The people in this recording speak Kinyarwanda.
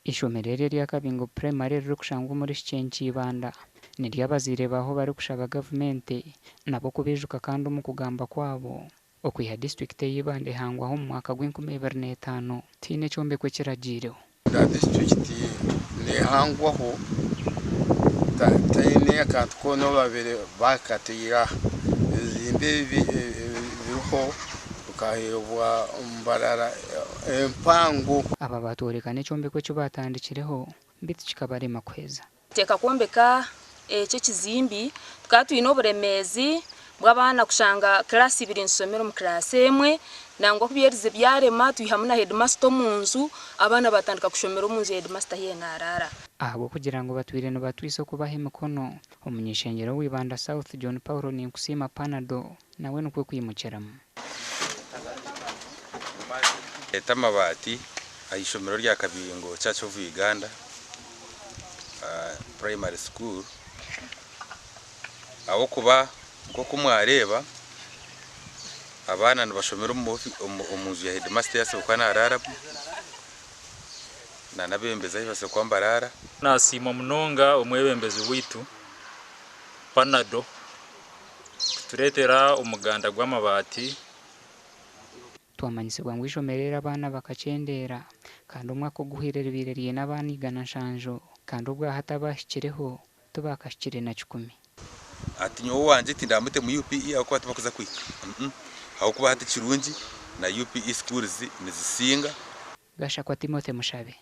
Ishomerere rya Kabingo Primary riri kushangwa muri Kibanda ni ry'abazire baho bari kushaba government nabo kubijuka kandi mu kugamba kwabo okwiha district y'Ibanda hangwaho mu mwaka w'2025 tine cyombekwe kiragireho da district ne hangwaho tayine akatko no babere bakatira zimbe biruho ukahebwa umbarara empangu aba batorekane cyombekwe cyo batandikireho mbiti kikabarema kweza teka kombeka cyo kizimbi twatwino buremezi bw'abana kushanga class 2 nsomero mu class emwe nangwa kubyerize byarema tuyihamuna headmaster munzu abana batandika kushomera munzu headmaster yenarara abo kugira ngo batwire no batwise kubahe mukono umunyeshengero w'Ibanda South John Paul ni kusima Panado nawe nuko kwimukeramo etamabati ayishomero rya Kabingo Church of Uganda primary school aho kuba ko kumwareba abana nabashomera umunzu ya headmaster yase ukana arara na nabembeza yose kwambarara nasima munonga umwebembezi witu Panado turetera umuganda gw'amabati twamanyisibwa ngo ishomerera abana bakacendera kandi umwaka guhirera bireriye n'abanigana nshanjo kandi ubwo hatabashikireho tubakashikire na 10 ati nyo wanje tindamute mu UPE aho kwata bakoza kwika aho kuba hati kirungi na UPE schools nizisinga Gashakwa Timote Mushabe.